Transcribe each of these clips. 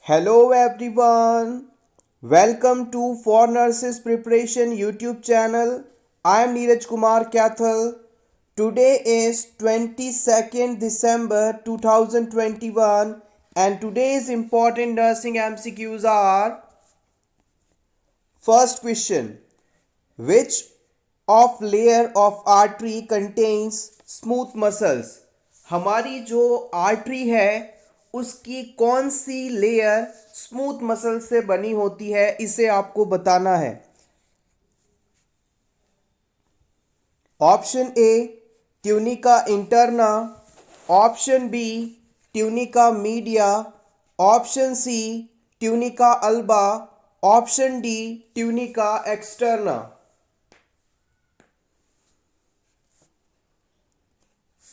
Hello everyone. Welcome to For Nurses Preparation YouTube channel. I am Neeraj Kumar Kathal. Today is 22nd December 2021 and today's important nursing MCQs are: first question, which of layer of artery contains smooth muscles? हमारी जो artery है उसकी कौन सी layer smooth muscle से बनी होती है, इसे आपको बताना है। Option A tunica interna, option B tunica media, option C tunica alba, option D tunica externa.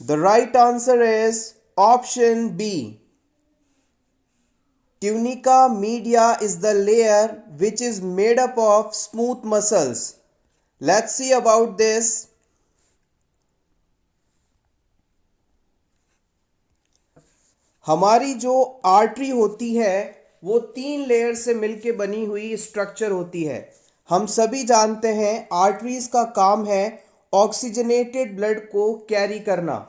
The right answer is option B. Tunica media is the layer which is made up of smooth muscles. Let's see about this. हमारी जो artery होती है वो 3 layer से मिलके बनी हुई structure होती है। हम सभी जानते हैं आर्टरीज का काम है ऑक्सीजनेटेड ब्लड को कैरी करना।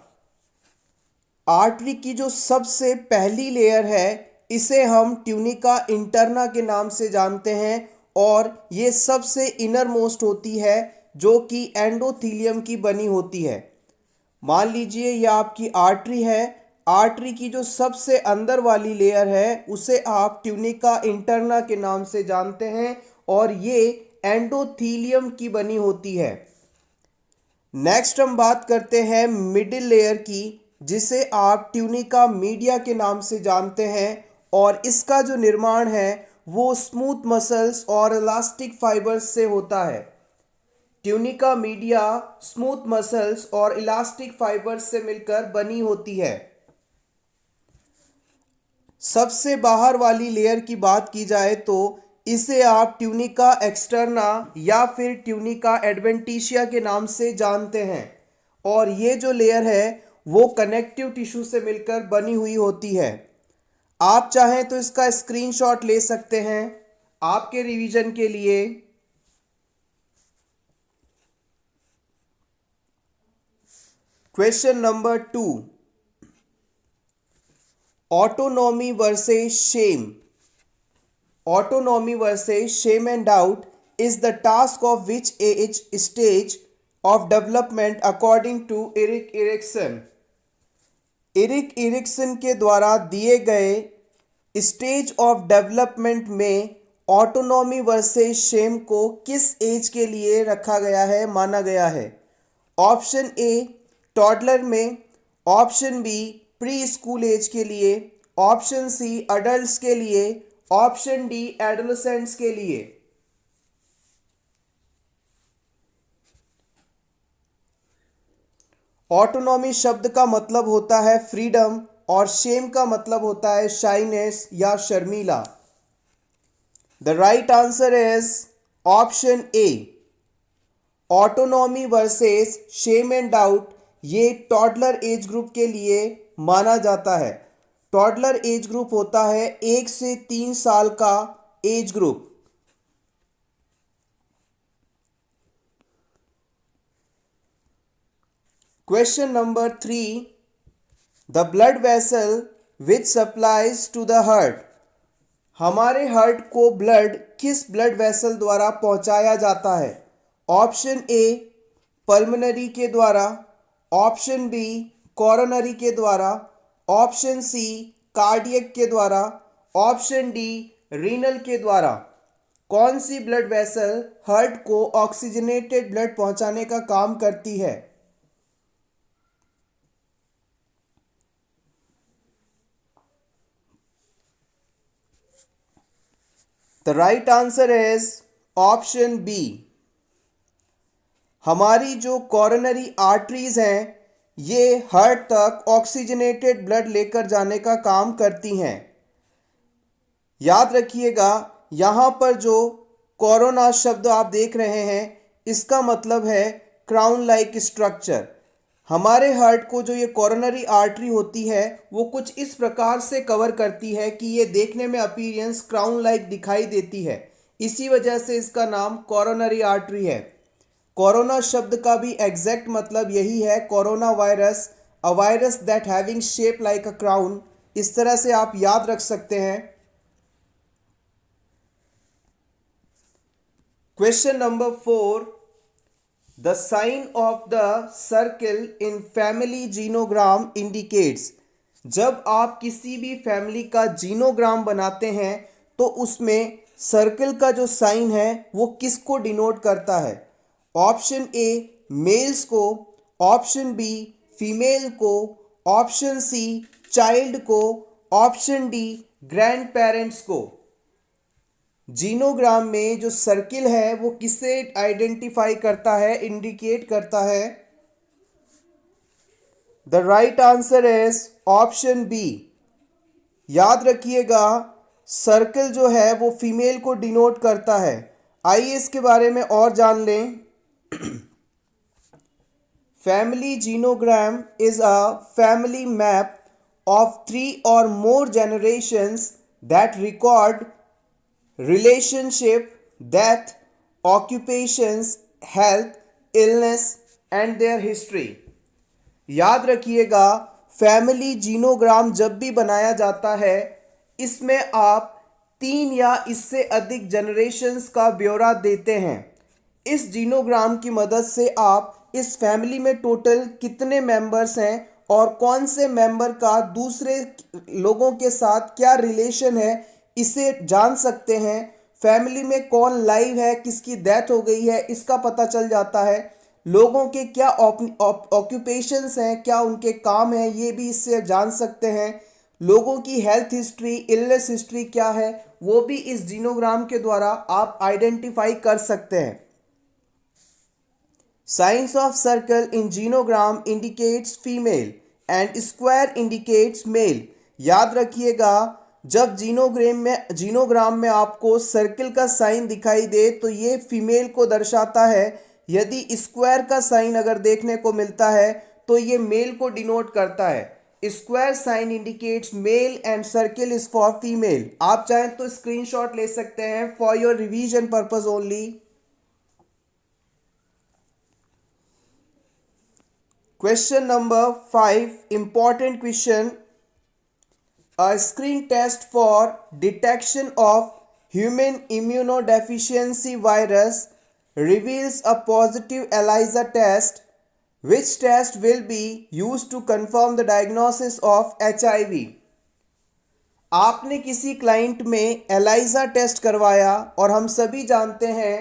आर्टरी की जो सबसे पहली लेयर है इसे हम ट्यूनिका इंटरना के नाम से जानते हैं और ये सबसे इनर मोस्ट होती है जो कि एंडोथीलियम की बनी होती है। मान लीजिए ये आपकी आर्टरी है, आर्टरी की जो सबसे अंदर वाली लेयर है उसे आप ट्यूनिका इंटरना के नाम से जानते हैं और ये एंडोथीलियम की बनी होती है। नेक्स्ट हम बात करते हैं मिडिल लेयर की, जिसे आप ट्यूनिका मीडिया के नाम से जानते हैं और इसका जो निर्माण है वो स्मूथ मसल्स और इलास्टिक फाइबर्स से होता है। ट्यूनिका मीडिया स्मूथ मसल्स और इलास्टिक फाइबर्स से मिलकर बनी होती है। सबसे बाहर वाली लेयर की बात की जाए तो इसे आप ट्यूनिका एक्सटर्ना या फिर ट्यूनिका एडवेंटिशिया के नाम से जानते हैं और ये जो लेयर है वो कनेक्टिव टिश्यू से मिलकर बनी हुई होती है। आप चाहें तो इसका स्क्रीनशॉट ले सकते हैं आपके रिवीजन के लिए। Question number 2, autonomy versus shame. Autonomy versus shame and doubt is the task of which age stage of development according to Erik Erikson. Erik Erikson के द्वारा दिए गए स्टेज ऑफ डेवलपमेंट में ऑटोनॉमी वर्सेस शेम को किस as के लिए रखा गया है, माना गया है? ऑप्शन ए टॉडलर में, option B preschool age के लिए, ऑप्शन सी अडल्ट्स के लिए, ऑप्शन डी एडोलेसेंट्स के लिए। ऑटोनॉमी शब्द का मतलब होता है फ्रीडम और शेम का मतलब होता है शाइनेस या शर्मीला। The right answer is option A. Autonomy versus shame and doubt ये टॉडलर एज ग्रुप के लिए माना जाता है। टॉडलर एज ग्रुप होता है 1 से 3 साल का age group. Question number 3, the blood vessel which supplies to the heart. हमारे हार्ट को ब्लड किस ब्लड वेसल द्वारा पहुंचाया जाता है? ऑप्शन ए पल्मोनरी के द्वारा, ऑप्शन बी कोरोनरी के द्वारा, ऑप्शन सी कार्डियक के द्वारा, ऑप्शन डी रीनल के द्वारा। कौन सी ब्लड वेसल हार्ट को ऑक्सीजनेटेड ब्लड पहुंचाने का काम करती है? The right answer is option B. हमारी जो कोरोनरी आर्टरीज हैं ये हार्ट तक ऑक्सीजनेटेड ब्लड लेकर जाने का काम करती हैं। याद रखिएगा यहाँ पर जो कोरोना शब्द आप देख रहे हैं इसका मतलब है क्राउन लाइक स्ट्रक्चर। हमारे हार्ट को जो ये कोरोनरी आर्टरी होती है वो कुछ इस प्रकार से कवर करती है कि ये देखने में अपीयरेंस क्राउन लाइक दिखाई देती है। इसी वजह से इसका नाम कोरोनरी आर्टरी है। कोरोना शब्द का भी एग्जैक्ट मतलब यही है, corona virus, a virus that having shape like a crown. इस तरह से आप याद रख सकते हैं। Question number 4, the sign of the circle in family genogram indicates. जब आप किसी भी फैमिली का जीनोग्राम बनाते हैं तो उसमें सर्किल का जो साइन है वो किसको डिनोट करता है? ऑप्शन ए मेल्स को, ऑप्शन बी फीमेल को, ऑप्शन सी चाइल्ड को, ऑप्शन डी ग्रैंड पेरेंट्स को। जीनोग्राम में जो सर्किल है वो किसे आइडेंटिफाई करता है, इंडिकेट करता है? The right answer is option B. याद रखिएगा, सर्किल जो है वो फीमेल को डिनोट करता है। आइए इसके बारे में और जान लें। Family genogram is a family map of 3 or more generations that record relationship, death, occupations, health, illness and their history। याद रखिएगा, फैमिली जीनोग्राम जब भी बनाया जाता है इसमें आप 3 या इससे अधिक जनरेशन्स का ब्यौरा देते हैं। इस जीनोग्राम की मदद से आप इस फैमिली में टोटल कितने मेंबर्स हैं और कौन से मेंबर का दूसरे लोगों के साथ क्या रिलेशन है इसे जान सकते हैं। फैमिली में कौन लाइव है, किसकी डेथ हो गई है, इसका पता चल जाता है। लोगों के क्या ऑक्यूपेशंस हैं, क्या उनके काम हैं, ये भी इससे जान सकते हैं। लोगों की हेल्थ हिस्ट्री, इलनेस हिस्ट्री क्या है वो भी इस जीनोग्राम के द्वारा आप आइडेंटिफाई कर सकते हैं। Signs of circle in genogram indicates female and square indicates male। याद रखिएगा, जब जीनोग्राम में आपको सर्किल का साइन दिखाई दे तो ये फीमेल को दर्शाता है। यदि स्क्वायर का साइन अगर देखने को मिलता है तो ये मेल को डिनोट करता है। Square sine indicates male and circle is for female. आप चाहें तो स्क्रीनशॉट ले सकते हैं for your revision purpose only. Question number 5, important question. A screen test for detection of human immunodeficiency virus reveals a positive ELISA test. Which test will be used to confirm the diagnosis of HIV? आपने किसी client में ELISA test करवाया और हम सभी जानते हैं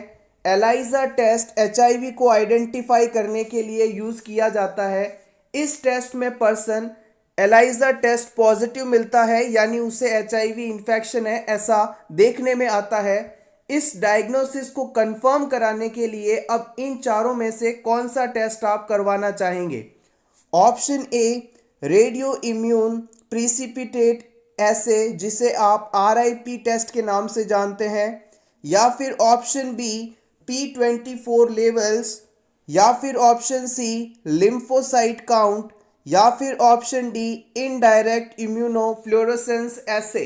ELISA test HIV को आइडेंटिफाई करने के लिए यूज़ किया जाता है। इस टेस्ट में पर्सन एलाइजा टेस्ट पॉजिटिव मिलता है यानी उसे एचआईवी इन्फेक्शन है ऐसा देखने में आता है। इस डायग्नोसिस को कंफर्म कराने के लिए अब इन चारों में से कौन सा टेस्ट आप करवाना चाहेंगे? Option A radio immune precipitate ऐसे जिसे आप RIP टेस्ट के नाम से जानते हैं, या फिर ऑप्शन बी P24 लेवल्स, या फिर ऑप्शन सी लिम्फोसाइट काउंट, या फिर ऑप्शन डी इनडायरेक्ट इम्यूनोफ्लोरेसेंस ऐसे।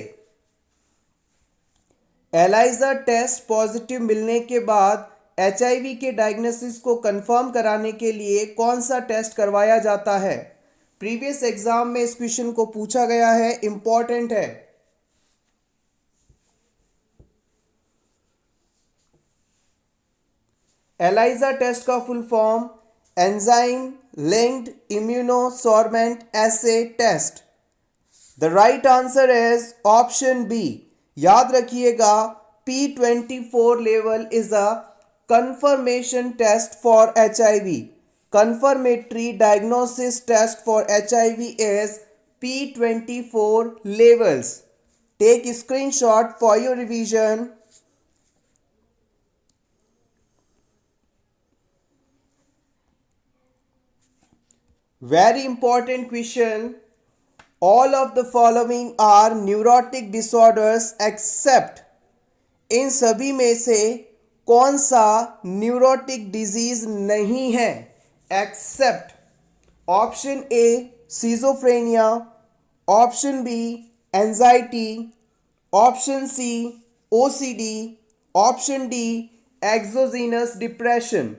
एलाइजा टेस्ट पॉजिटिव मिलने के बाद HIV के डायग्नोसिस को कंफर्म कराने के लिए कौन सा टेस्ट करवाया जाता है? प्रीवियस एग्जाम में इस क्वेश्चन को पूछा गया है, इंपॉर्टेंट है। एलाइजा टेस्ट का full form enzyme linked immunosorbent assay test. The right answer is option B. याद रखिएगा, P24 level is a confirmation test for HIV. Confirmatory diagnosis test for HIV is P24 levels. Take screenshot for your revision. Very important question. All of the following are neurotic disorders except, इन सभी में से कौन सा neurotic disease नहीं है? Except option A schizophrenia, option B anxiety, option C OCD, option D exogenous depression.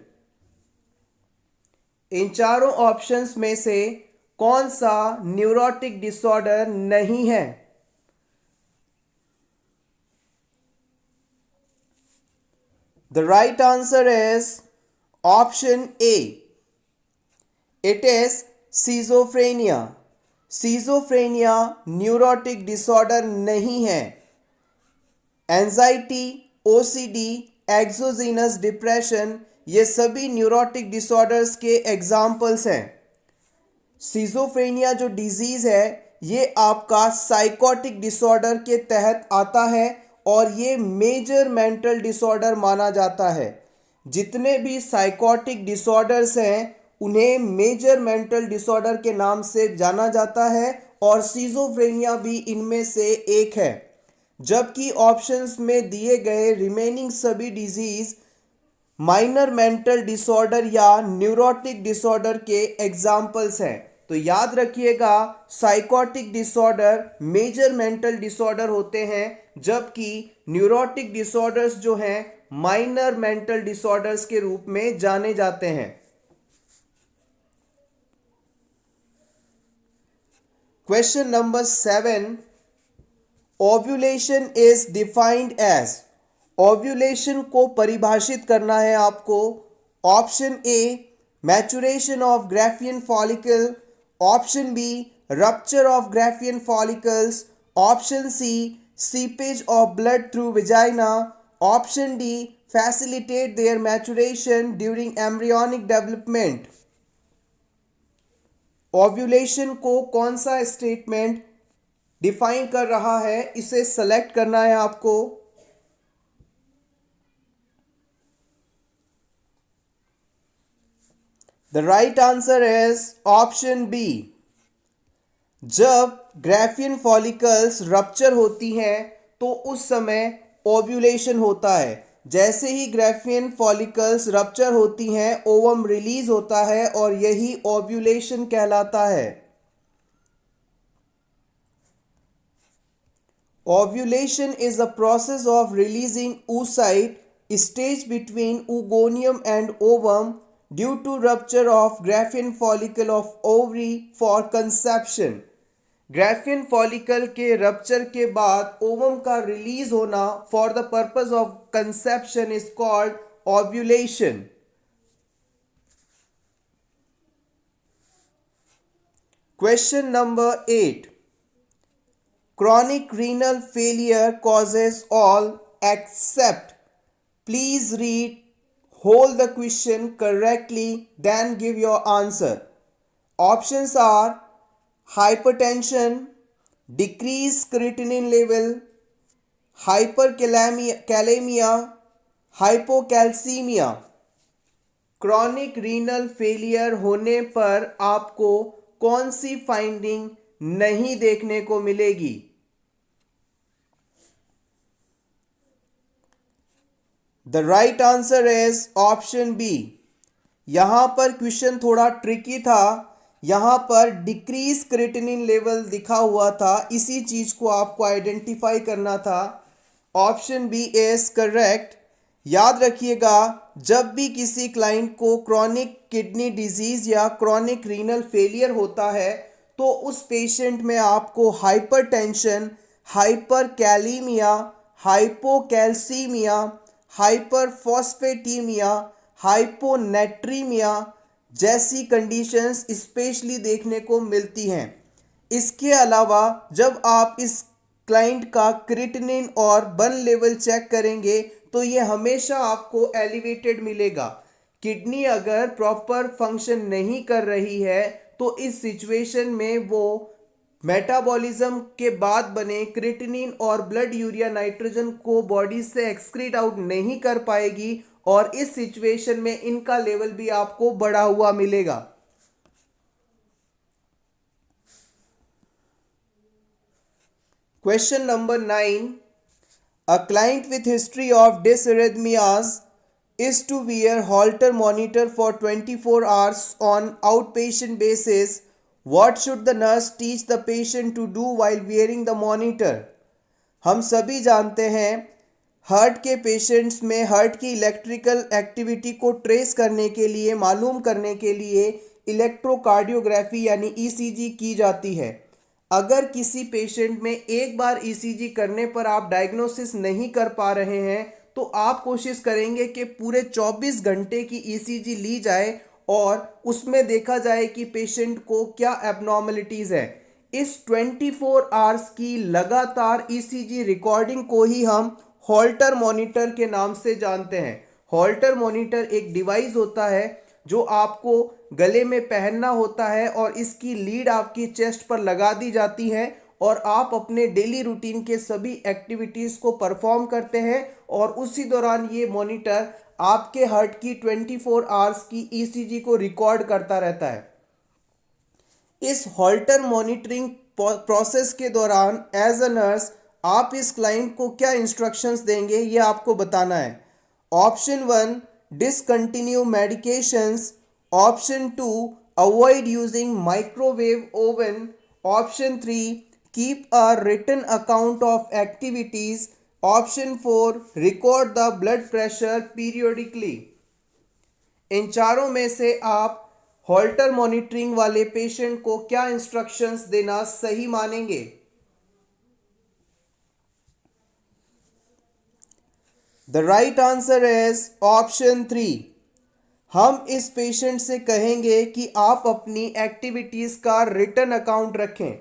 इन चारों ऑप्शंस में से कौन सा न्यूरोटिक डिसऑर्डर नहीं है? The right answer is option A, it is schizophrenia. Schizophrenia neurotic disorder नहीं है। एंजाइटी, ओसीडी, एक्सोजीनस डिप्रेशन ये सभी न्यूरोटिक डिसऑर्डर्स के एग्जाम्पल्स हैं। सीजोफ्रेनिया जो डिजीज है ये आपका साइकोटिक डिसऑर्डर के तहत आता है और ये मेजर मेंटल डिसऑर्डर माना जाता है। जितने भी साइकोटिक डिसऑर्डर्स हैं उन्हें मेजर मेंटल डिसऑर्डर के नाम से जाना जाता है और सीजोफ्रेनिया भी इनमें से एक है। जबकि ऑप्शंस में दिए गए रिमेनिंग सभी डिजीज माइनर मेंटल डिसऑर्डर या न्यूरोटिक डिसऑर्डर के एग्जाम्पल्स हैं। तो याद रखिएगा psychotic disorder major mental disorder होते हैं, जबकि न्यूरोटिक डिसऑर्डर्स जो हैं माइनर मेंटल डिसऑर्डर्स के रूप में जाने जाते हैं। Question number 7, ovulation is defined as. Ovulation को परिभाषित करना है आपको। Option A maturation of Graafian follicle, option B rupture of Graafian follicles, option C seepage of blood through vagina, option D facilitate their maturation during embryonic development. Ovulation को कौन सा statement define कर रहा है, इसे सेलेक्ट करना है आपको। The right answer is option B. जब ग्राफियन फॉलिकल्स रप्चर होती हैं तो उस समय ओव्यूलेशन होता है। जैसे ही ग्राफियन फॉलिकल्स रप्चर होती हैं ओवम रिलीज होता है और यही ओव्यूलेशन कहलाता है। Ovulation is the process of releasing oocyte stage between oogonium and ovum due to rupture of Graafian follicle of ovary for conception. Graafian follicle के रप्चर के बाद ओवम का रिलीज होना for the purpose of conception is called ovulation. Question number 8, chronic renal failure causes all except. Please read whole the question correctly, then give your answer. Options are hypertension, decreased creatinine level, hyperkalemia, hypocalcemia. Chronic renal failure होने पर आपको कौन सी finding नहीं देखने को मिलेगी? The right answer is option B. यहां पर क्वेश्चन थोड़ा ट्रिकी था। यहां पर डिक्रीज क्रिएटिनिन लेवल दिखा हुआ था, इसी चीज को आपको आइडेंटिफाई करना था। Option B is correct. याद रखिएगा जब भी किसी क्लाइंट को क्रॉनिक किडनी डिजीज या क्रॉनिक रीनल फेलियर होता है तो उस पेशेंट में आपको hypertension, hyperkalaemia, hypocalcaemia, hyperphosphataemia, hyponatraemia जैसी कंडीशंस स्पेशली देखने को मिलती हैं। इसके अलावा जब आप इस क्लाइंट का क्रिएटिनिन और बर्न लेवल चेक करेंगे तो ये हमेशा आपको एलिवेटेड मिलेगा। किडनी अगर प्रॉपर फंक्शन नहीं कर रही है तो इस सिचुएशन में वो मेटाबॉलिज्म के बाद बने क्रिएटिनिन और ब्लड यूरिया नाइट्रोजन को बॉडी से एक्सक्रीट आउट नहीं कर पाएगी और इस सिचुएशन में इनका लेवल भी आपको बढ़ा हुआ मिलेगा। Question number 9. A client with history of dysarrhythmias is to wear Holter monitor for 24 hours on outpatient basis. What should the nurse teach the patient to do while wearing the monitor? हम सभी जानते हैं heart के patients में heart की electrical activity को trace करने के लिए, मालूम करने के लिए इलेक्ट्रोकार्डियोग्राफी यानी ईसीजी की जाती है। अगर किसी पेशेंट में एक बार ईसीजी करने पर आप डायग्नोसिस नहीं कर पा रहे हैं तो आप कोशिश करेंगे कि पूरे 24 घंटे की ईसीजी ली जाए और उसमें देखा जाए कि पेशेंट को क्या एबनॉर्मलिटीज़ है। इस 24 आवर्स की लगातार ईसीजी रिकॉर्डिंग को ही हम हॉल्टर मॉनिटर के नाम से जानते हैं। हॉल्टर मॉनिटर एक डिवाइस होता है जो आपको गले में पहनना होता है और इसकी लीड आपकी चेस्ट पर लगा दी जाती है और आप अपने डेली रूटीन के सभी एक्टिविटीज़ को परफॉर्म करते हैं और उसी दौरान ये मॉनिटर आपके हार्ट की 24 आवर्स की ईसीजी को रिकॉर्ड करता रहता है। इस हॉल्टर मॉनिटरिंग प्रोसेस के दौरान एज अ नर्स आप इस क्लाइंट को क्या इंस्ट्रक्शंस देंगे ये आपको बताना है। Option 1, discontinue medications. Option 2, avoid using microwave oven. Option 3, keep a written account of activities. Option 4, record the blood pressure periodically. इन चारों में से आप हॉल्टर मॉनिटरिंग वाले पेशेंट को क्या इंस्ट्रक्शंस देना सही मानेंगे? The right answer is option 3। हम इस पेशेंट से कहेंगे कि आप अपनी एक्टिविटीज का रिटन अकाउंट रखें।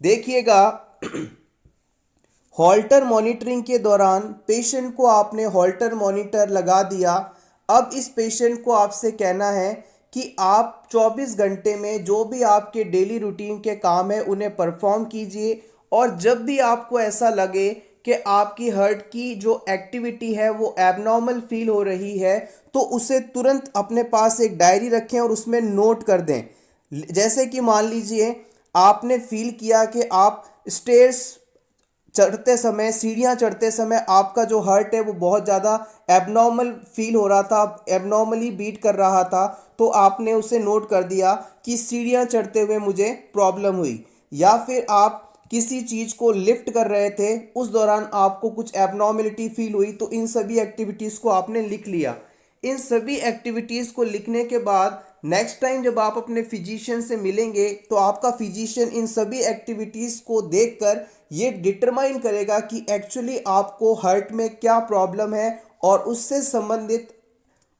देखिएगा, हॉल्टर मॉनिटरिंग के दौरान पेशेंट को आपने हॉल्टर मॉनिटर लगा दिया। अब इस पेशेंट को आपसे कहना है कि आप 24 घंटे में जो भी आपके डेली रूटीन के काम है उन्हें परफॉर्म कीजिए और जब भी आपको ऐसा लगे कि आपकी हार्ट की जो एक्टिविटी है वो एबनॉर्मल फील हो रही है तो उसे तुरंत अपने पास एक डायरी रखें और उसमें नोट कर दें। जैसे कि मान लीजिए आपने फील किया कि आप स्टेयर्स चढ़ते समय, सीढ़ियाँ चढ़ते समय आपका जो हार्ट है वो बहुत ज़्यादा एबनॉर्मल फील हो रहा था, एबनॉर्मली बीट कर रहा था, तो आपने उसे नोट कर दिया कि सीढ़ियाँ चढ़ते हुए मुझे प्रॉब्लम हुई। या फिर आप किसी चीज़ को लिफ्ट कर रहे थे, उस दौरान आपको कुछ एबनॉर्मलिटी फील हुई, तो इन सभी एक्टिविटीज़ को आपने लिख लिया। इन सभी एक्टिविटीज़ को लिखने के बाद नेक्स्ट टाइम जब आप अपने फिजिशियन से मिलेंगे तो आपका फिजिशियन इन सभी एक्टिविटीज़ को देखकर ये डिटरमाइन करेगा कि एक्चुअली आपको हार्ट में क्या प्रॉब्लम है और उससे संबंधित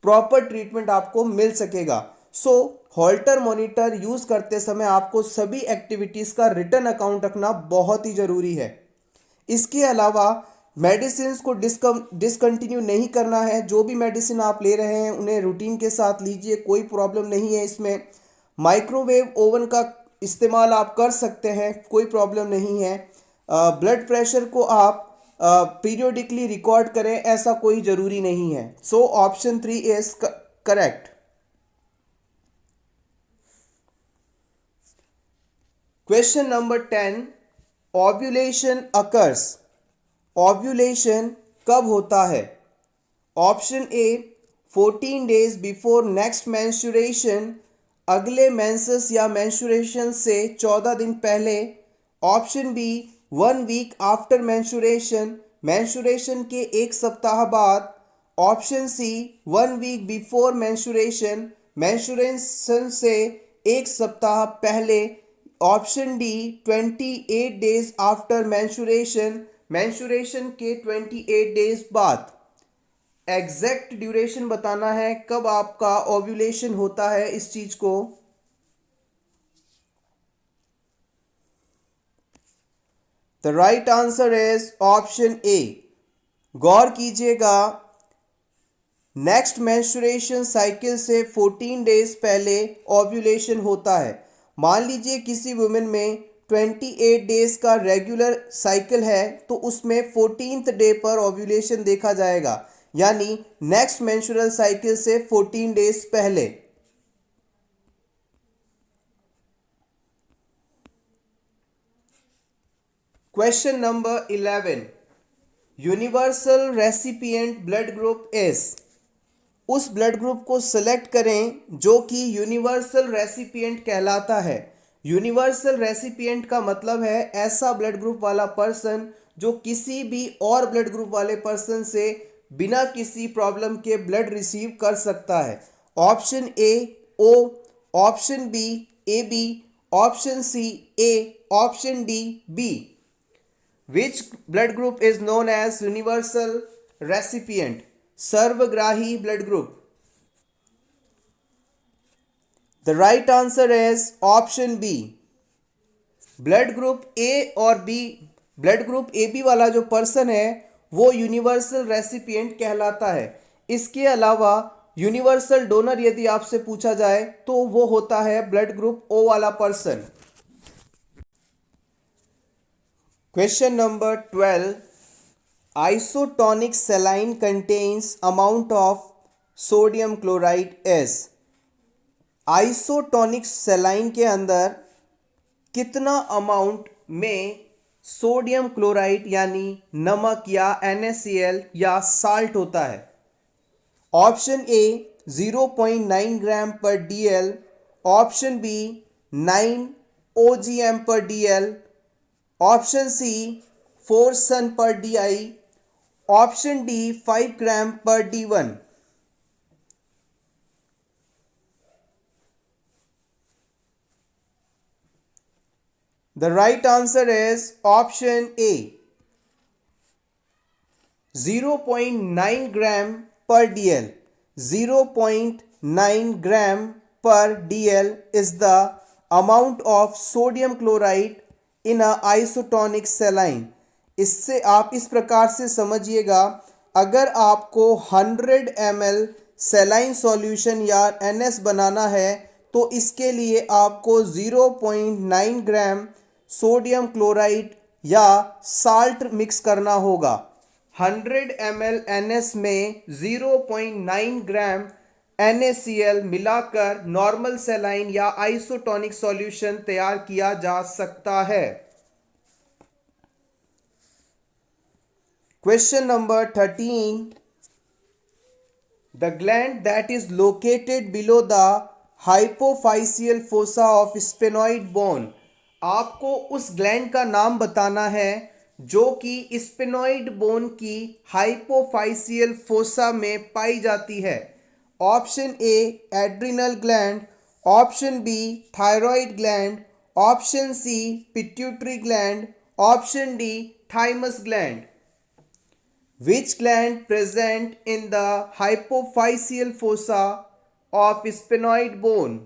प्रॉपर ट्रीटमेंट आपको मिल सकेगा। सो हॉल्टर मॉनिटर यूज़ करते समय आपको सभी एक्टिविटीज़ का रिटन अकाउंट रखना बहुत ही ज़रूरी है। इसके अलावा मेडिसिन को डिसकंटिन्यू नहीं करना है। जो भी मेडिसिन आप ले रहे हैं उन्हें रूटीन के साथ लीजिए, कोई प्रॉब्लम नहीं है इसमें। माइक्रोवेव ओवन का इस्तेमाल आप कर सकते हैं, कोई प्रॉब्लम नहीं है। ब्लड प्रेशर को आप पीरियोडिकली रिकॉर्ड करें, ऐसा कोई ज़रूरी नहीं है। So option 3 is correct. Question number 10, ovulation occurs. Ovulation कब होता है? Option A, 14 days before next menstruation, अगले मेंसेस या मेंस्ट्रुएशन से 14 दिन पहले। Option B, 1 week after menstruation, menstruation के एक सप्ताह बाद। Option C, 1 week before menstruation, menstruation से एक सप्ताह पहले। Option D, 28 days after menstruation, menstruation के 28 डेज बाद। एग्जैक्ट ड्यूरेशन बताना है कब आपका ओव्यूलेशन होता है इस चीज को। The right answer is option A. गौर कीजिएगा, नेक्स्ट मेंस्ट्रुएशन साइकिल से 14 डेज पहले ओव्यूलेशन होता है। मान लीजिए किसी वुमेन में 28 डेज का रेगुलर साइकिल है तो उसमें 14th डे पर ओव्यूलेशन देखा जाएगा, यानी नेक्स्ट मेंस्ट्रुअल साइकिल से 14 डेज पहले। Question number 11, universal recipient blood group is. उस ब्लड ग्रुप को सिलेक्ट करें जो कि यूनिवर्सल रेसिपिएंट कहलाता है। यूनिवर्सल रेसिपिएंट का मतलब है ऐसा ब्लड ग्रुप वाला पर्सन जो किसी भी और ब्लड ग्रुप वाले पर्सन से बिना किसी प्रॉब्लम के ब्लड रिसीव कर सकता है। Option A O, option B A B, option C A, option D B. Which blood group is known as universal recipient? सर्वग्राही blood group. The right answer is option B. Blood group A और B, blood group A B वाला जो person है वो universal recipient कहलाता है। इसके अलावा यूनिवर्सल डोनर यदि आपसे पूछा जाए तो वो होता है ब्लड ग्रुप ओ वाला person. Question number 12, isotonic saline contains amount of sodium chloride is। Isotonic saline के अंदर कितना अमाउंट में सोडियम क्लोराइड यानी नमक या NaCl या साल्ट होता है। ऑप्शन ए 0.9 ग्राम पर DL, ऑप्शन बी 9 OGM पर DL, ऑप्शन सी 4 सन पर DI, ऑप्शन डी 5 ग्राम पर D1। The right answer is option A, 0.9 ग्राम पर DL। 0.9 gram per DL is the amount of sodium chloride in a isotonic saline। इससे आप इस प्रकार से समझिएगा, अगर आपको 100 ml सेलाइन सॉल्यूशन या NS बनाना है तो इसके लिए आपको 0.9 ग्राम सोडियम क्लोराइड या साल्ट मिक्स करना होगा। 100 ml NS में 0.9 ग्राम NaCl मिलाकर नॉर्मल सेलाइन या आइसोटोनिक सॉल्यूशन तैयार किया जा सकता है। Question number 13, the gland that is located below the hypophyseal fossa of sphenoid bone. आपको उस ग्लैंड का नाम बताना है जो कि स्पेनॉइड बोन की हाइपोफाइसियल फोसा में पाई जाती है। Option A adrenal gland, option B thyroid gland, option C pituitary gland, option D thymus gland. Which gland present in the hypophyseal fossa of sphenoid bone?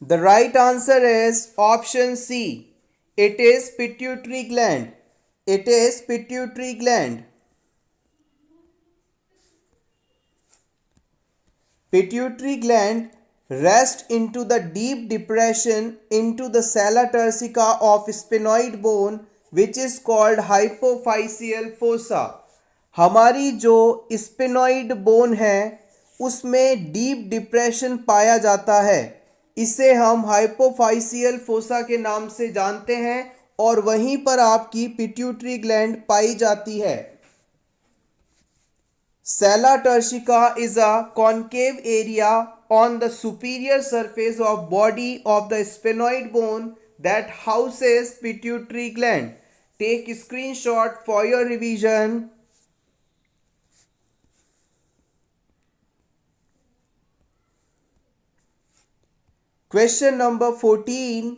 The right answer is option C. It is pituitary gland. It is pituitary gland. Pituitary gland rests into the deep depression into the sala turcica of sphenoid bone which is called hypophyseal fossa। हमारी जो स्पेनॉइड bone है उसमें deep depression पाया जाता है, इसे हम हाइपोफाइसियल fossa के नाम से जानते हैं और वहीं पर आपकी पिट्यूटरी ग्लैंड पाई जाती है। Sala turcica is a concave area on the superior surface of body of the sphenoid bone that houses pituitary gland. Take screenshot for your revision. Question number 14.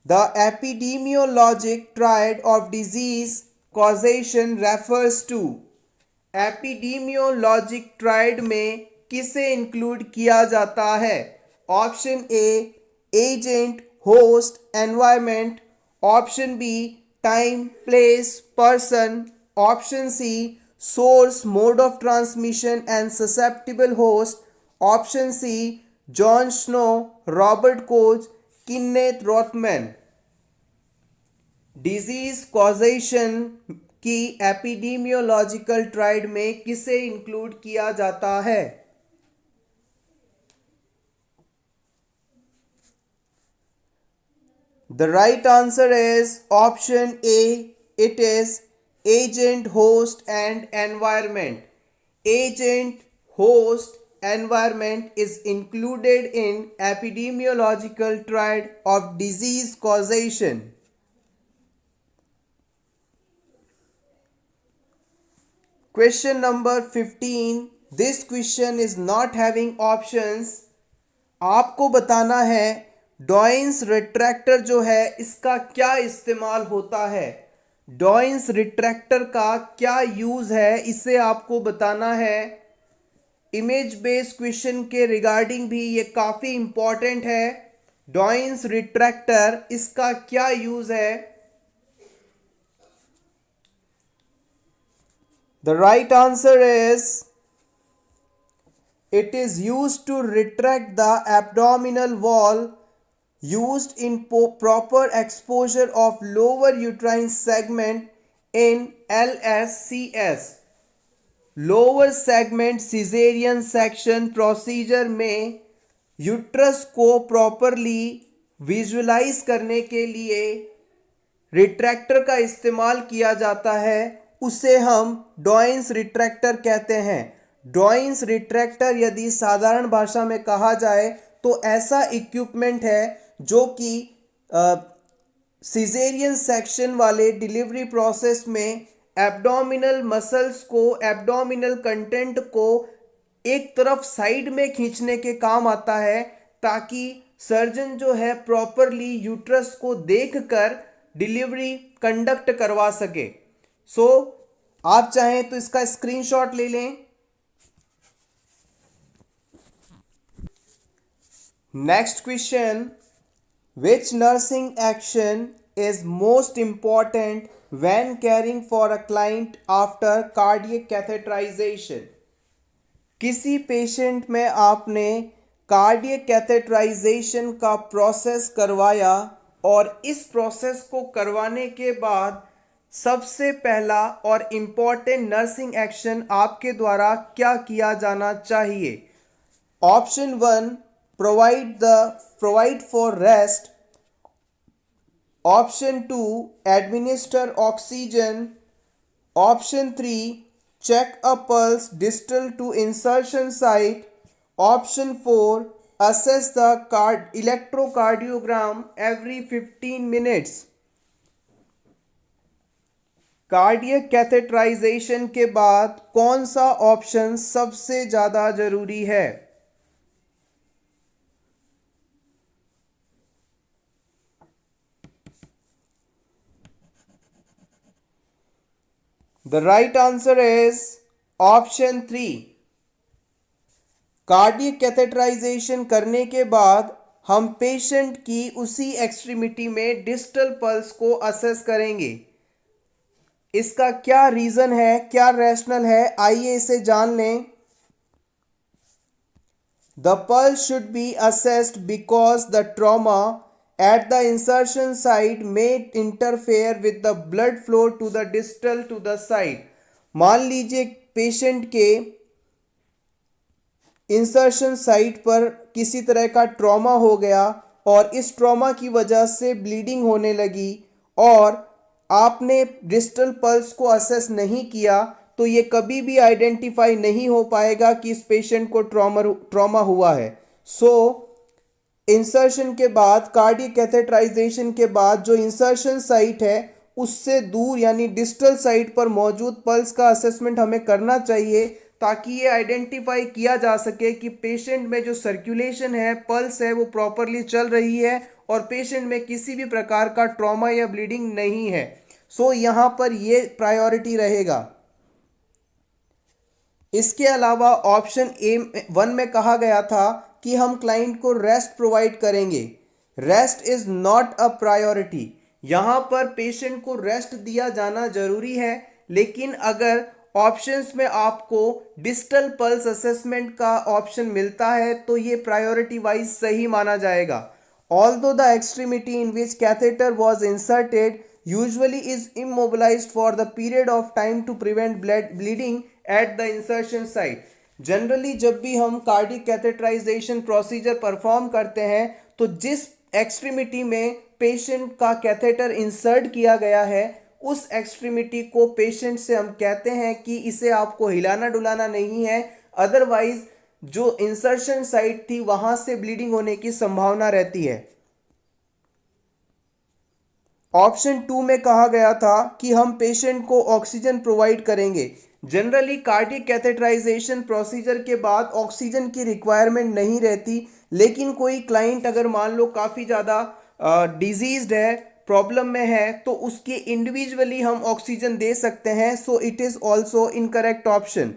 The epidemiologic triad of disease causation refers to। Epidemiologic triad में किसे include किया जाता है? Option A agent, host, environment, option B time, place, person, option C source, mode of transmission and susceptible host, option C John Snow, Robert Koch, Kenneth Rothman. Disease causation की epidemiological triad में किसे include किया जाता है? The right answer is option A, it is agent, host and environment. Agent, host, environment is included in epidemiological triad of disease causation. Question number 15. This question is not having options. आपको बताना है डॉइंस retractor जो है इसका क्या इस्तेमाल होता है, डॉइंस रिट्रैक्टर का क्या यूज है, इसे आपको बताना है। इमेज बेस्ड क्वेश्चन के रिगार्डिंग भी ये काफी इंपॉर्टेंट है। डॉइंस रिट्रैक्टर इसका क्या यूज है? The right answer is it is used to retract the abdominal wall used in proper exposure of lower uterine segment in LSCS, lower segment caesarean section procedure में uterus को properly visualise करने के लिए retractor का इस्तेमाल किया जाता है, उसे हम डॉइंस रिट्रैक्टर कहते हैं। डॉइंस रिट्रैक्टर यदि साधारण भाषा में कहा जाए तो ऐसा इक्विपमेंट है जो कि सिजेरियन सेक्शन वाले डिलीवरी प्रोसेस में एब्डोमिनल मसल्स को, एब्डोमिनल कंटेंट को एक तरफ साइड में खींचने के काम आता है, ताकि सर्जन जो है प्रॉपरली यूट्रस को देखकर डिलीवरी कंडक्ट करवा सके। आप चाहें तो इसका स्क्रीनशॉट ले लें। Next question, which nursing action is most important when caring for a client after cardiac catheterization? किसी पेशेंट में आपने कार्डियक कैथेटराइजेशन का प्रोसेस करवाया और इस प्रोसेस को करवाने के बाद सबसे पहला और इम्पॉर्टेंट नर्सिंग एक्शन आपके द्वारा क्या किया जाना चाहिए? Option 1, provide for rest. Option 2, administer oxygen. Option 3, check a pulse distal to insertion site. Option 4, assess the electrocardiogram every 15 minutes. Cardiac catheterisation के बाद कौन सा ऑप्शन सबसे ज़्यादा जरूरी है? The right answer is option 3. Cardiac catheterisation करने के बाद हम पेशेंट की उसी एक्सट्रीमिटी में डिस्टल पल्स को असेस करेंगे। इसका क्या रीजन है, क्या रैशनल है, आइए इसे जान लें। The pulse should be assessed because the trauma at the insertion site may interfere with the blood flow to the distal to the site. मान लीजिए पेशेंट के इंसर्शन साइट पर किसी तरह का ट्रॉमा हो गया और इस ट्रॉमा की वजह से ब्लीडिंग होने लगी और आपने डिस्टल पल्स को असेस नहीं किया, तो ये कभी भी आइडेंटिफाई नहीं हो पाएगा कि इस पेशेंट को ट्रॉमा हुआ है। इंसर्शन के बाद, कार्डियक कैथेटराइजेशन के बाद जो इंसर्शन साइट है उससे दूर यानी डिस्टल साइट पर मौजूद पल्स का असेसमेंट हमें करना चाहिए, ताकि ये आइडेंटिफाई किया जा सके कि पेशेंट में जो सर्कुलेशन है, पल्स है, वो प्रॉपरली चल रही है और पेशेंट में किसी भी प्रकार का ट्रॉमा या ब्लीडिंग नहीं है। यहाँ पर ये प्रायोरिटी रहेगा। इसके अलावा ऑप्शन A1 में कहा गया था कि हम क्लाइंट को रेस्ट प्रोवाइड करेंगे। Rest is not a priority. यहाँ पर पेशेंट को रेस्ट दिया जाना जरूरी है, लेकिन अगर ऑप्शंस में आपको डिस्टल पल्स असेसमेंट का ऑप्शन मिलता है तो ये प्रायोरिटी वाइज सही माना जाएगा। Although the extremity in which catheter was inserted usually is immobilised for the period of time to prevent bleeding at the insertion site. Generally जब भी हम कार्डियक कैथेटराइजेशन प्रोसीजर परफॉर्म करते हैं तो जिस एक्सट्रीमिटी में पेशेंट का कैथेटर इंसर्ट किया गया है उस एक्सट्रीमिटी को पेशेंट से हम कहते हैं कि इसे आपको हिलाना डुलाना नहीं है, अदरवाइज जो इंसर्शन साइट थी वहां से ब्लीडिंग होने की संभावना रहती है। ऑप्शन 2 में कहा गया था कि हम पेशेंट को ऑक्सीजन प्रोवाइड करेंगे। जनरली कार्डियक कैथेटराइजेशन प्रोसीजर के बाद ऑक्सीजन की रिक्वायरमेंट नहीं रहती, लेकिन कोई क्लाइंट अगर मान लो काफ़ी ज़्यादा डिजीज्ड है, प्रॉब्लम में है, तो उसके इंडिविजुअली हम ऑक्सीजन दे सकते हैं। So it is also incorrect option.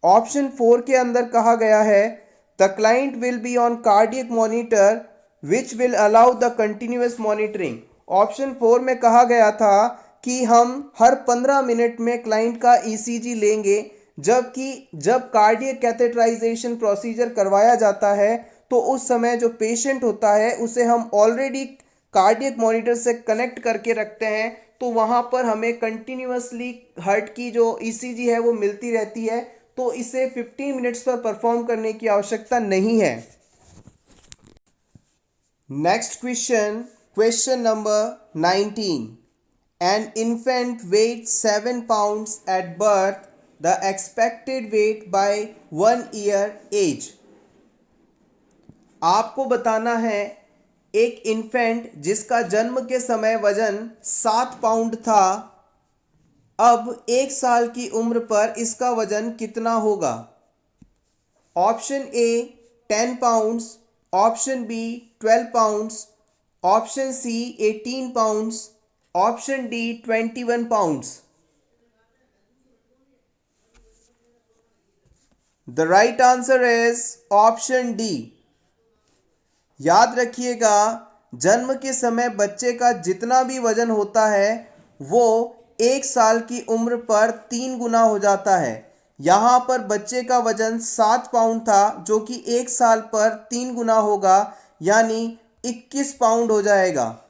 Option 4 के अंदर कहा गया है the client will be on cardiac monitor which will allow the continuous monitoring. Option 4 में कहा गया था कि हम हर 15 मिनट में क्लाइंट का ईसीजी लेंगे, जबकि जब कार्डियक कैथेटराइजेशन प्रोसीजर करवाया जाता है तो उस समय जो पेशेंट होता है उसे हम ऑलरेडी कार्डियक मॉनिटर से कनेक्ट करके रखते हैं, तो वहाँ पर हमें कंटिन्यूअसली हार्ट की जो ईसीजी है वो मिलती रहती है, तो इसे 15 मिनट्स पर परफॉर्म करने की आवश्यकता नहीं है। Next question, question number 19। An infant weighs 7 pounds at birth. The expected weight by 1 year age. आपको बताना है एक इन्फेंट जिसका जन्म के समय वजन 7 पाउंड था, अब 1 साल की उम्र पर इसका वजन कितना होगा। Option A 10 pounds, option B 12 pounds, option C 18 pounds, option D 21 pounds. The right answer is option D. याद रखिएगा, जन्म के समय बच्चे का जितना भी वजन होता है वो 1 साल की उम्र पर 3 गुना हो जाता है। यहाँ पर बच्चे का वजन 7 पाउंड था, जो कि 1 साल पर 3 गुना होगा, यानी 21 पाउंड हो जाएगा।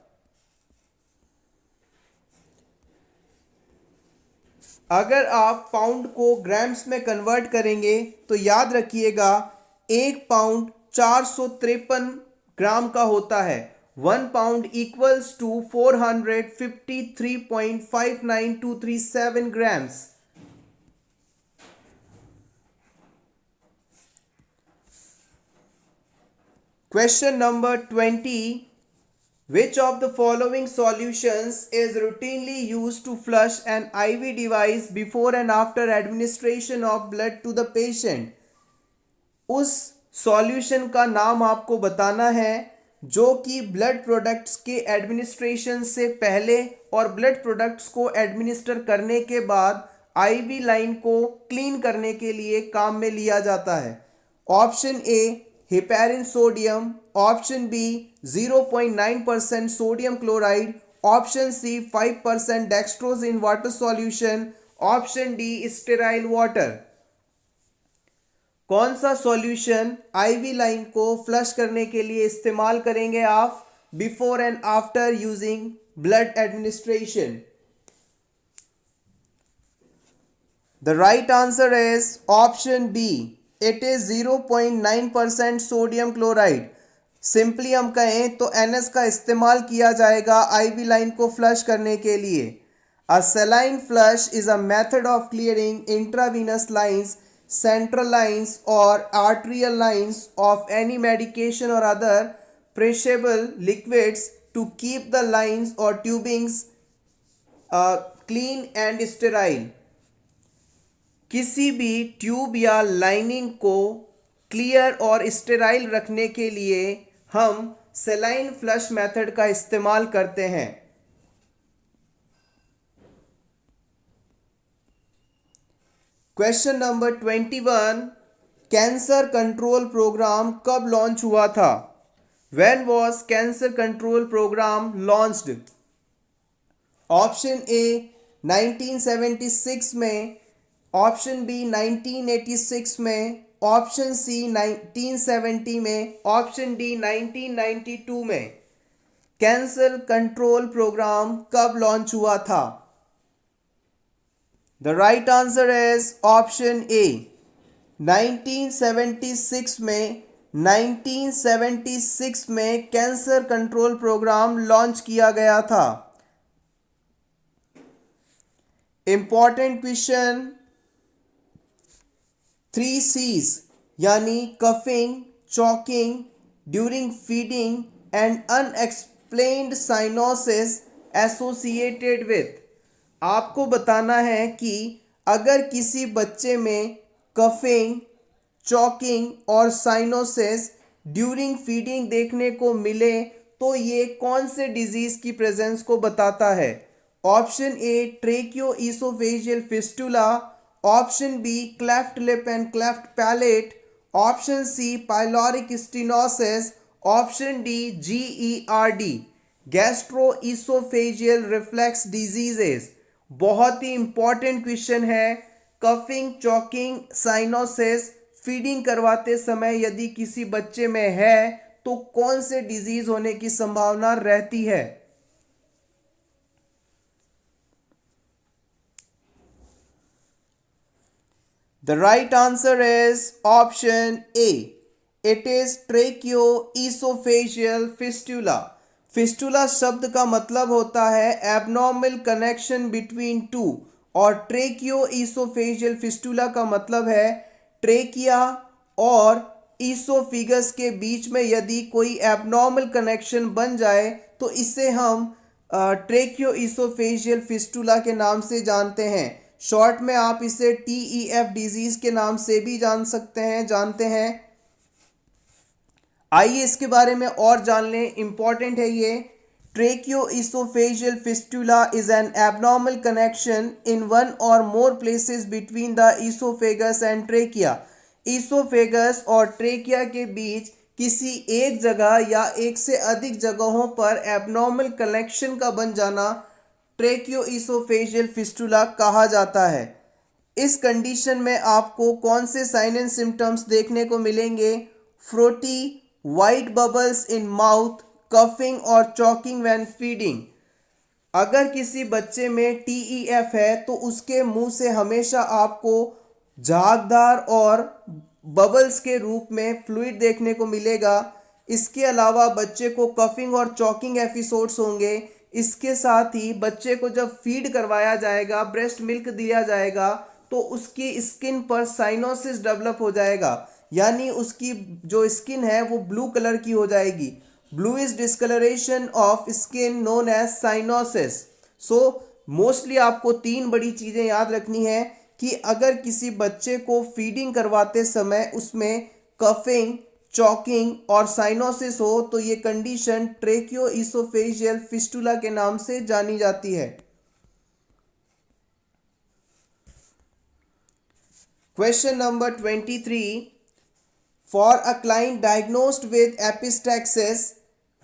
अगर आप पाउंड को ग्राम्स में कन्वर्ट करेंगे तो याद रखिएगा 1 पाउंड 453 ग्राम का होता है। 1 pound equals to 453.59237 grams. Question number 20। Which of the following solutions is routinely used to flush an IV device before and after administration of blood to the patient? उस solution का नाम आपको बताना है जो कि ब्लड प्रोडक्ट्स के administration से पहले और ब्लड प्रोडक्ट्स को एडमिनिस्टर करने के बाद आईवी लाइन को क्लीन करने के लिए काम में लिया जाता है। Option A heparin sodium, option B 0.9% sodium chloride, option C 5% dextrose in water solution, option D sterile water. कौन सा सॉल्यूशन आईवी लाइन को फ्लश करने के लिए इस्तेमाल करेंगे आप before and after using blood administration? The right answer is option B, it is 0.9% sodium chloride. Simply हम कहें तो NS का इस्तेमाल किया जाएगा आईवी लाइन को फ्लश करने के लिए। A saline flush is a method of clearing intravenous lines, central lines or arterial lines of any medication or other perishable liquids to keep the lines or tubings clean and sterile. किसी भी tube या lining को clear और sterile रखने के लिए हम सेलाइन flush method का इस्तेमाल करते हैं। Question number 21। Cancer control programme कब लॉन्च हुआ था? When was cancer control programme launched? Option A 1976 में, ऑप्शन बी 1986 में, ऑप्शन सी 1970 में, ऑप्शन डी 1992 में। कैंसर कंट्रोल प्रोग्राम कब लॉन्च हुआ था? The right answer is option A 1976 में। 1976 में कैंसर कंट्रोल प्रोग्राम लॉन्च किया गया था। इंपॉर्टेंट क्वेश्चन 3 C's यानी coughing, choking during feeding and unexplained cyanosis associated with. आपको बताना है कि अगर किसी बच्चे में कफिंग, चॉकिंग और साइनोसिस ड्यूरिंग फीडिंग देखने को मिले तो ये कौन से डिजीज की प्रेजेंस को बताता है। Option A tracheo oesophageal fistula, option B cleft lip and cleft palate, option C pyloric stenosis, option D GERD gastro oesophageal reflex diseases. बहुत ही इंपॉर्टेंट क्वेश्चन है। कफिंग, चॉकिंग, साइनोसिस फीडिंग करवाते समय यदि किसी बच्चे में है तो कौन से डिजीज होने की संभावना रहती है। The right answer is option A. It is tracheoesophageal fistula. Fistula शब्द का मतलब होता है एबनॉर्मल कनेक्शन बिटवीन टू और ट्रेकियोईसोफेजियल फिस्टुला का मतलब है ट्रेकिया और ईसोफिगस के बीच में यदि कोई एबनॉर्मल कनेक्शन बन जाए तो इसे हम ट्रेकियोईसोफेजियल फिस्टुला के नाम से जानते हैं। शॉर्ट में आप इसे TEF डिजीज के नाम से भी जानते हैं। आइए इसके बारे में और जान लें, इंपॉर्टेंट है ये। Tracheoesophageal fistula is an abnormal connection in one or more places between the oesophagus and trachea. Oesophagus और ट्रेकिया के बीच किसी एक जगह या एक से अधिक जगहों पर एबनॉर्मल कनेक्शन का बन जाना ट्रेकियोईसोफेजियल फिस्टुला कहा जाता है। इस कंडीशन में आपको कौन से साइन एंड सिम्टम्स देखने को मिलेंगे। Frothy, white bubbles in mouth, coughing और चॉकिंग व्हेन फीडिंग। अगर किसी बच्चे में TEF है तो उसके मुंह से हमेशा आपको झागदार और बबल्स के रूप में फ्लूइड देखने को मिलेगा। इसके अलावा बच्चे को कफिंग और चॉकिंग एपिसोड्स होंगे। इसके साथ ही बच्चे को जब फीड करवाया जाएगा, ब्रेस्ट मिल्क दिया जाएगा तो उसकी स्किन पर साइनोसिस डेवलप हो जाएगा, यानी उसकी जो स्किन है वो ब्लू कलर की हो जाएगी। Bluish discolouration of skin known as cyanosis. So mostly आपको 3 बड़ी चीज़ें याद रखनी है कि अगर किसी बच्चे को फीडिंग करवाते समय उसमें कफिंग, चॉकिंग और साइनोसिस हो तो ये कंडीशन ट्रेकियोईसोफेजियल फिस्टुला के नाम से जानी जाती है। Question number 23। For a client diagnosed with epistaxis,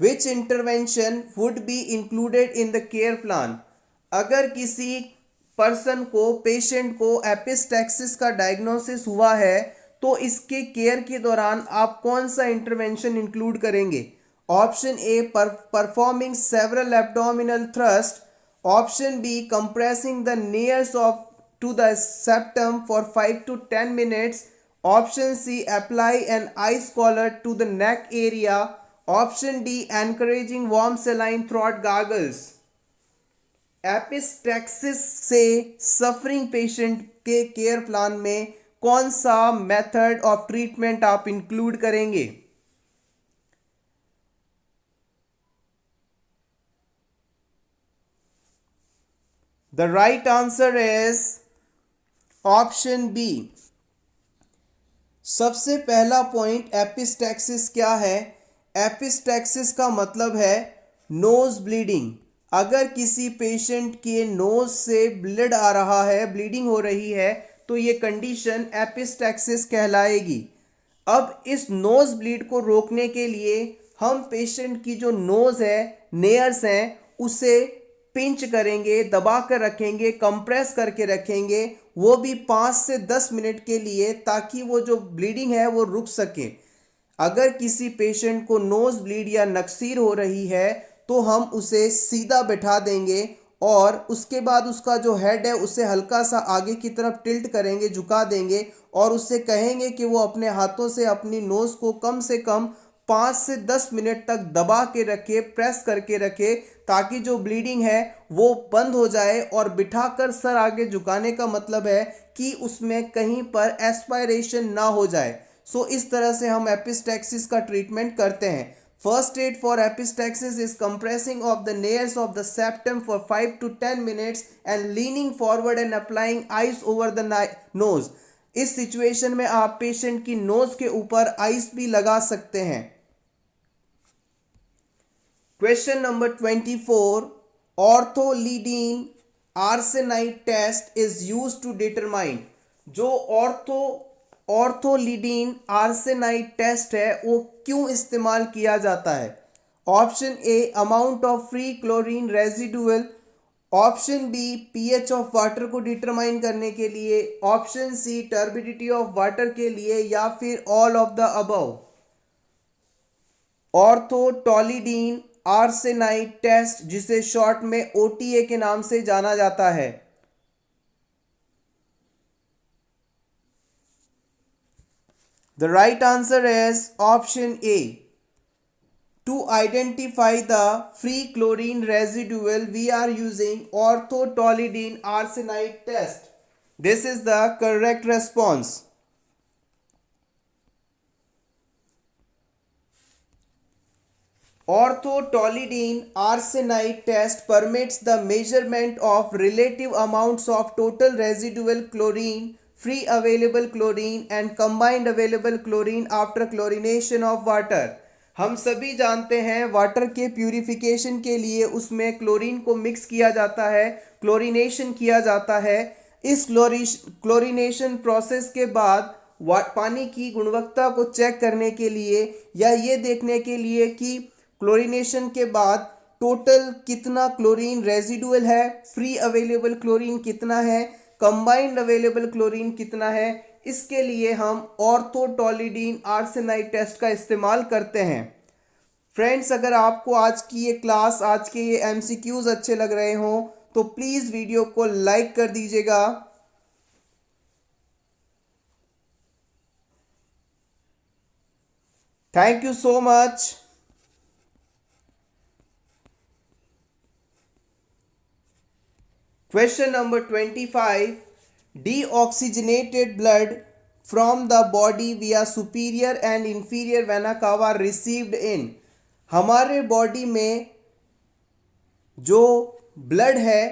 which intervention would be included in the care plan? अगर किसी पर्सन को, पेशेंट को एपिस्टैक्सिस का डायग्नोसिस हुआ है तो इसके केयर के दौरान आप कौन सा इंटरवेंशन इंक्लूड करेंगे। Option A performing several abdominal thrust, option B compressing the nares of to the septum for 5 to 10 minutes, option C apply an ice collar to the neck area, option D encouraging warm saline throat gargles। Epistaxis से suffering patient के care plan में कौन सा method of treatment आप include करेंगे। The right answer is option B. सबसे पहला point epistaxis क्या है। एपिस्टैक्सिस का मतलब है नोज ब्लीडिंग। अगर किसी पेशेंट के नोज से ब्लड आ रहा है, ब्लीडिंग हो रही है तो ये कंडीशन एपिस्टैक्सिस कहलाएगी। अब इस नोज ब्लीड को रोकने के लिए हम पेशेंट की जो नोज है, नेयर्स हैं, उसे पिंच करेंगे, दबा कर रखेंगे, कंप्रेस करके रखेंगे, वो भी 5 से 10 मिनट के लिए, ताकि वो जो ब्लीडिंग है वो रुक सके। अगर किसी पेशेंट को नोज ब्लीड या नक्सीर हो रही है तो हम उसे सीधा बैठा देंगे और उसके बाद उसका जो हेड है उसे हल्का सा आगे की तरफ टिल्ट करेंगे, झुका देंगे और उससे कहेंगे कि वो अपने हाथों से अपनी नोज को कम से कम 5 से 10 मिनट तक दबा के रखे, प्रेस करके रखे, ताकि जो ब्लीडिंग है वो बंद हो जाए। और बिठाकर सर आगे झुकाने का मतलब है कि उसमें कहीं पर एस्पायरेशन ना हो जाए। सो इस तरह से हम एपिस्टैक्सिस का ट्रीटमेंट करते हैं। First aid for epistaxis is compressing of the nares of the septum for 5 to 10 minutes and leaning forward and applying ice over the nose. इस सिचुएशन में आप पेशेंट की नोज के ऊपर आइस भी लगा सकते हैं। Question number 24, orthotolidine arsenide test is used to determine. जो ऑर्थोलीडीन आर्सेनाइड टेस्ट है वो क्यों इस्तेमाल किया जाता है? Option A, amount of free chlorine residual. Option B, pH of water को डिटरमाइन करने के लिए। Option C, turbidity of water के लिए, या फिर all of the above. Orthotolidine arsenide test, जिसे शॉर्ट में ओटीए के नाम से जाना जाता है। The right answer is option A. To identify the free chlorine residual, we are using orthotolidine arsenide test. This is the correct response. Orthotolidine arsenide test permits the measurement of relative amounts of total residual chlorine, free available chlorine and combined available chlorine after chlorination of water. हम सभी जानते हैं water के purification के लिए उसमें chlorine को mix किया जाता है, क्लोरीनेशन किया जाता है। इस क्लोरीनेशन प्रोसेस के बाद पानी की गुणवत्ता को चेक करने के लिए या ये देखने के लिए कि क्लोरीनेशन के बाद टोटल कितना क्लोरीन रेजिडुअल है, फ्री अवेलेबल क्लोरीन कितना है, कंबाइंड अवेलेबल क्लोरीन कितना है, इसके लिए हम ऑर्थोटोलिडीन आर्सेनाइड टेस्ट का इस्तेमाल करते हैं। फ्रेंड्स, अगर आपको आज की ये क्लास, आज के ये एमसीक्यूज अच्छे लग रहे हों तो प्लीज़ वीडियो को लाइक कर दीजिएगा। Thank you so much. Question number 25. Deoxygenated blood from the body via superior and inferior vena cava received in. हमारे बॉडी में जो ब्लड है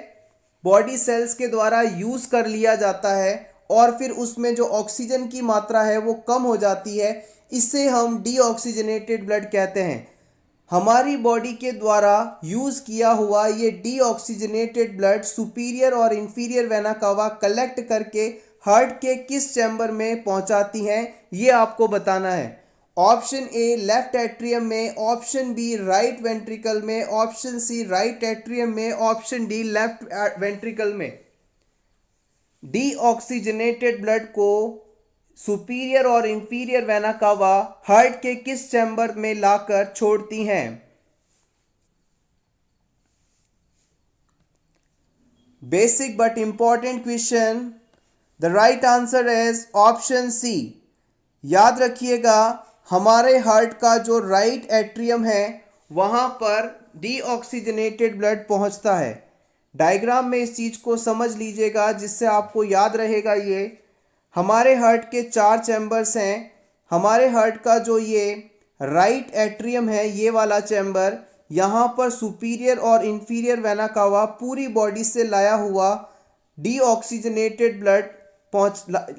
बॉडी सेल्स के द्वारा यूज कर लिया जाता है और फिर उसमें जो ऑक्सीजन की मात्रा है वो कम हो जाती है, इसे हम डीऑक्सीजनेटेड ब्लड कहते हैं। हमारी बॉडी के द्वारा यूज किया हुआ ये डीऑक्सीजनेटेड ब्लड सुपीरियर और इंफीरियर वेना कावा कलेक्ट करके हार्ट के किस चैम्बर में पहुंचाती हैं, ये आपको बताना है। ऑप्शन ए लेफ्ट एट्रियम में, ऑप्शन बी राइट वेंट्रिकल में, ऑप्शन सी राइट एट्रियम में, ऑप्शन डी लेफ्ट वेंट्रिकल में। डीऑक्सीजनेटेड ब्लड को सुपीरियर और इंफीरियर वेना कावा हार्ट के किस चैम्बर में लाकर छोड़ती हैं? Basic but important question. The right answer is option C. याद रखिएगा, हमारे हार्ट का जो राइट एट्रियम है वहां पर डीऑक्सीजनेटेड ब्लड पहुंचता है। डायग्राम में इस चीज को समझ लीजिएगा जिससे आपको याद रहेगा। ये हमारे हार्ट के 4 चैम्बर्स हैं। हमारे हार्ट का जो ये राइट एट्रियम है, ये वाला चैम्बर, यहाँ पर सुपीरियर और इंफीरियर वेना कावा पूरी बॉडी से लाया हुआ डीऑक्सीजनेटेड ब्लड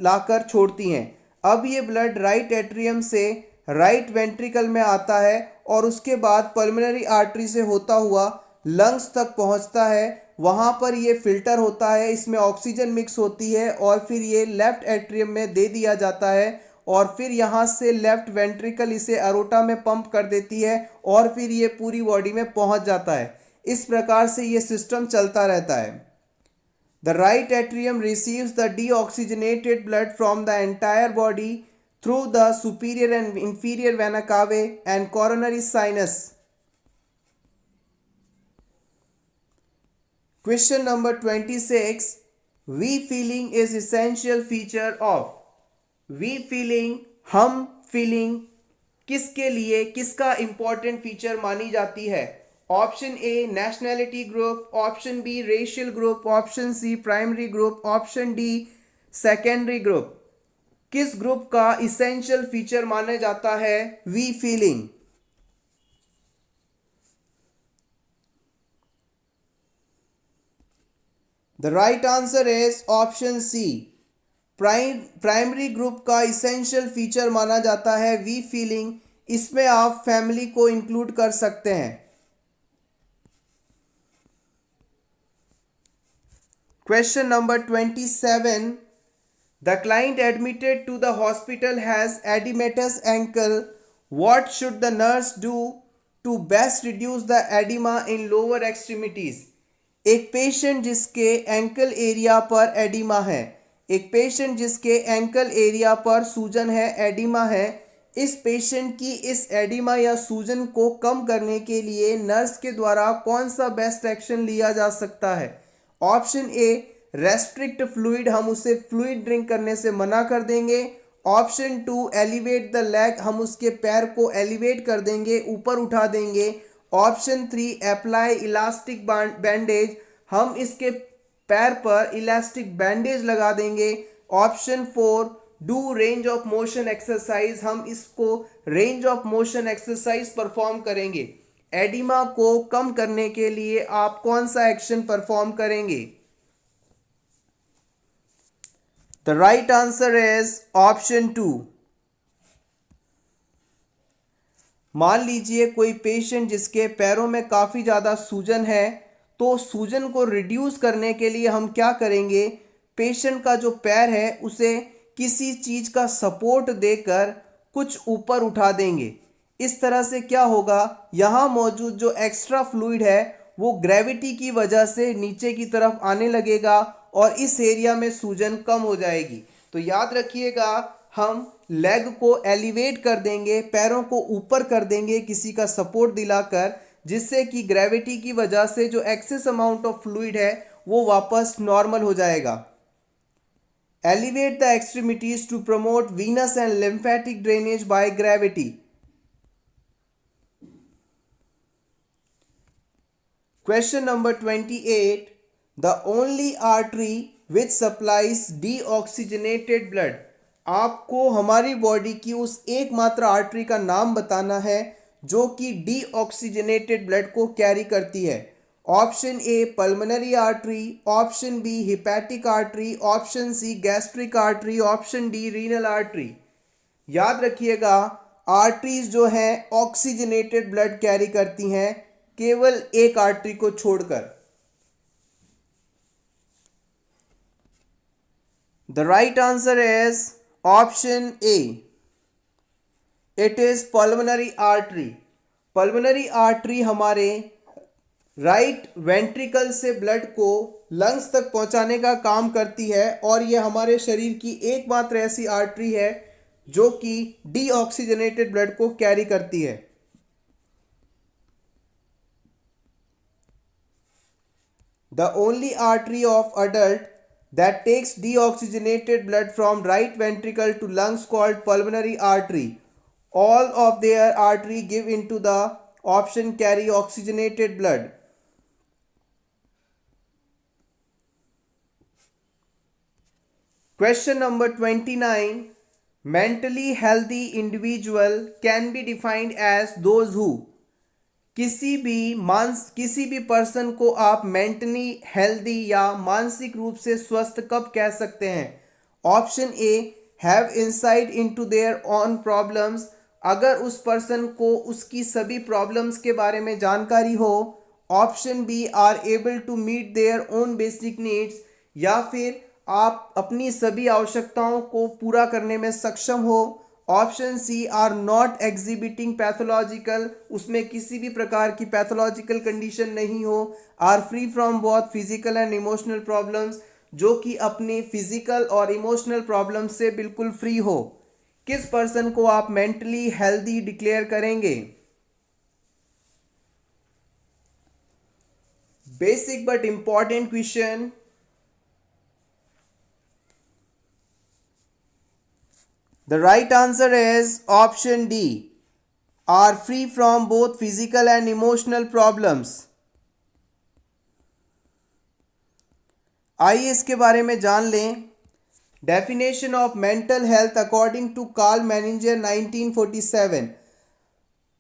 लाकर छोड़ती हैं। अब ये ब्लड राइट एट्रियम से राइट वेंट्रिकल में आता है और उसके बाद पल्मोनरी आर्टरी से होता हुआ लंग्स तक पहुंचता है। वहाँ पर ये फिल्टर होता है, इसमें ऑक्सीजन मिक्स होती है और फिर ये लेफ्ट एट्रियम में दे दिया जाता है और फिर यहाँ से लेफ्ट वेंट्रिकल इसे अरोटा में पंप कर देती है और फिर ये पूरी बॉडी में पहुँच जाता है। इस प्रकार से ये सिस्टम चलता रहता है। The right atrium receives the deoxygenated blood from the entire body through the superior and inferior vena cavae and coronary sinus. Question number 26. We feeling is essential feature of. We feeling, हम feeling किसके लिए, किसका important feature मानी जाती है? Option A nationality group, option B racial group, option C primary group, option D secondary group. किस group का essential feature माना जाता है we feeling? The right answer is option C. Primary group का essential feature माना जाता है we feeling. इसमें आप फैमिली को इंक्लूड कर सकते हैं। Question number 27। The client admitted to the hospital has oedematous ankle. What should the nurse do to best reduce the oedema in lower extremities? एक पेशेंट जिसके एंकल एरिया पर oedema है, एक पेशेंट जिसके एंकल एरिया पर सूजन है, oedema है, इस पेशेंट की इस एडिमा या सूजन को कम करने के लिए नर्स के द्वारा कौन सा बेस्ट एक्शन लिया जा सकता है? ऑप्शन ए रेस्ट्रिक्ट फ्लूइड, हम उसे फ्लूइड ड्रिंक करने से मना कर देंगे। Option two elevate the leg, हम उसके पैर को एलिवेट कर देंगे, ऊपर उठा देंगे। Option three apply elastic bandage, हम इसके पैर पर इलास्टिक बैंडेज लगा देंगे। Option four do range of motion exercise, हम इसको range of motion exercise perform करेंगे। एडिमा को कम करने के लिए आप कौन सा एक्शन परफॉर्म करेंगे? The right answer is option two. मान लीजिए कोई पेशेंट जिसके पैरों में काफ़ी ज़्यादा सूजन है, तो सूजन को रिड्यूस करने के लिए हम क्या करेंगे? पेशेंट का जो पैर है उसे किसी चीज़ का सपोर्ट देकर कुछ ऊपर उठा देंगे। इस तरह से क्या होगा, यहाँ मौजूद जो एक्स्ट्रा फ्लूइड है वो ग्रेविटी की वजह से नीचे की तरफ आने लगेगा और इस एरिया में सूजन कम हो जाएगी। तो याद रखिएगा, हम लेग को एलिवेट कर देंगे, पैरों को ऊपर कर देंगे किसी का सपोर्ट दिलाकर, जिससे कि ग्रेविटी की वजह से जो एक्सेस अमाउंट ऑफ फ्लूइड है वो वापस नॉर्मल हो जाएगा। Elevate the extremities to promote venous and lymphatic drainage by gravity. Question number 28। The only artery which supplies deoxygenated blood, आपको हमारी बॉडी की उस एकमात्र आर्टरी का नाम बताना है जो कि डीऑक्सीजनेटेड ब्लड को कैरी करती है। Option A pulmonary artery, option B hepatic artery, option C gastric artery, option D renal artery. याद रखिएगा, आर्टरीज जो हैं ऑक्सीजनेटेड ब्लड कैरी करती हैं, केवल एक आर्टरी को छोड़कर। The right answer is option A, it is pulmonary artery. Pulmonary artery हमारे राइट वेंट्रिकल से ब्लड को लंग्स तक पहुंचाने का काम करती है और यह हमारे शरीर की एकमात्र ऐसी आर्टरी है जो कि डीऑक्सीजनेटेड ब्लड को कैरी करती है। The only artery of adult that takes deoxygenated blood from right ventricle to lungs called pulmonary artery. All of their artery give into the option carry oxygenated blood. Question number 29. Mentally healthy individual can be defined as those who, किसी भी person को आप mentally healthy या मानसिक रूप से स्वस्थ कब कह सकते हैं? Option A have insight into their own problems, अगर उस पर्सन को उसकी सभी प्रॉब्लम्स के बारे में जानकारी हो। Option B are able to meet their own basic needs, या फिर आप अपनी सभी आवश्यकताओं को पूरा करने में सक्षम हो। Option C are not exhibiting pathological, उसमें किसी भी प्रकार की पैथोलॉजिकल कंडीशन नहीं हो। Are free from both physical and emotional problems, जो कि अपने फिजिकल और इमोशनल प्रॉब्लम से बिल्कुल फ्री हो। किस पर्सन को आप मेंटली हेल्दी डिक्लेयर करेंगे? Basic but important question. The right answer is option D. are free from both physical and emotional problems. आइए इसके बारे में जान लें. Definition of mental health according to Karl Menninger 1947.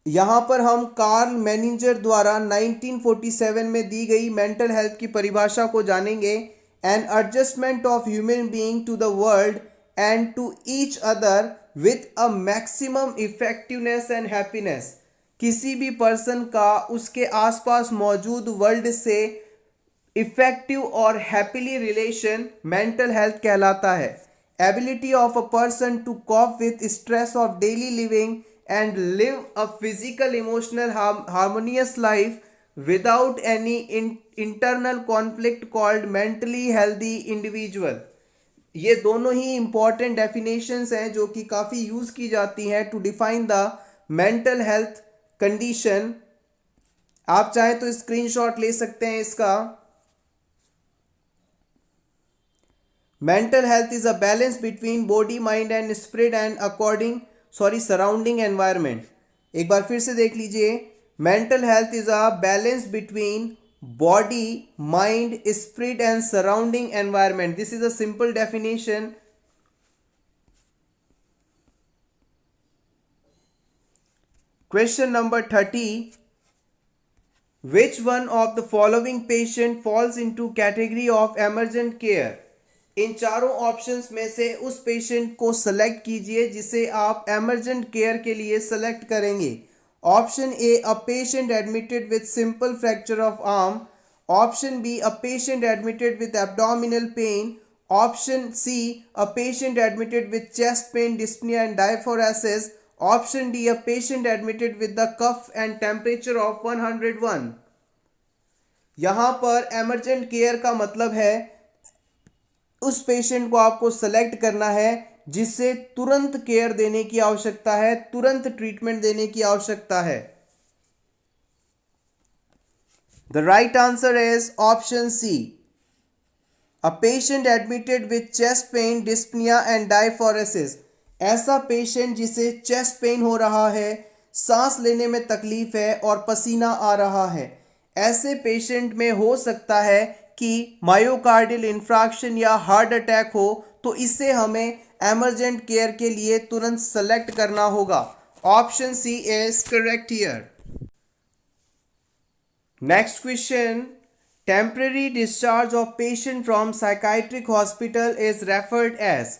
यहाँ पर हम कार्ल मैनिंजर द्वारा 1947 में दी गई मेंटल हेल्थ की परिभाषा को जानेंगे. An adjustment of human being to the world and to each other with a maximum effectiveness and happiness. किसी भी पर्सन का उसके आसपास मौजूद वर्ल्ड से इफेक्टिव और हैप्पीली रिलेशन मेंटल हेल्थ कहलाता है. Ability of a person to cope with stress of daily living and live a physical emotional harmonious life without any internal conflict called mentally healthy individual. ये दोनों ही important definitions हैं जो कि काफ़ी use की जाती हैं to define the mental health condition. आप चाहें तो स्क्रीनशॉट ले सकते हैं इसका. Mental health is a balance between body, mind and spirit and surrounding environment. एक बार फिर से देख लीजिए. Mental health is a balance between body, mind, spirit and surrounding environment. This is a simple definition. Question number 30. Which one of the following patient falls into category of emergent care. इन चारों options में से उस patient को select कीजिए जिसे आप emergent care के लिए सेलेक्ट करेंगे. Option A, a patient admitted with simple fracture of arm. Option B, a patient admitted with abdominal pain. Option C, a patient admitted with chest pain, dyspnoea and diaphoresis. Option D, a patient admitted with the cough and temperature of 101. यहाँ पर emergent care का मतलब है उस patient को आपको select करना है जिससे तुरंत केयर देने की आवश्यकता है, तुरंत ट्रीटमेंट देने की आवश्यकता है. The right answer is option C, a patient admitted with chest pain, dyspnoea and diaphoresis. ऐसा पेशेंट जिसे चेस्ट पेन हो रहा है, सांस लेने में तकलीफ है और पसीना आ रहा है. ऐसे पेशेंट में हो सकता है कि मायोकार्डियल इंफ्राक्शन या हार्ट अटैक हो, तो इसे हमें एमरजेंट केयर के लिए तुरंत सेलेक्ट करना होगा. Option C is correct here. Next question. Temporary discharge of patient from psychiatric hospital is referred as.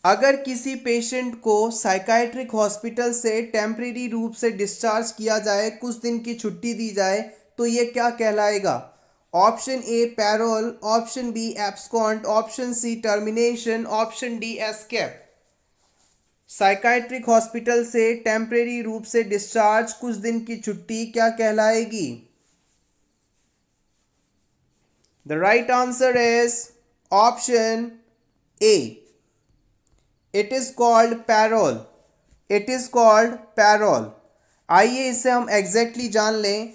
अगर किसी पेशेंट को साइकाइट्रिक हॉस्पिटल से टेम्पररी रूप से डिस्चार्ज किया जाए, कुछ दिन की छुट्टी दी जाए, तो ये क्या कहलाएगा. Option A, parole. Option B, abscond. Option C, termination. Option D, escape. Psychiatric hospital से टेम्परेरी रूप से डिस्चार्ज, कुछ दिन की छुट्टी, क्या कहलाएगी. The right answer is option A, it is called parole. It is called parole. आइए इसे हम एग्जैक्टली जान लें.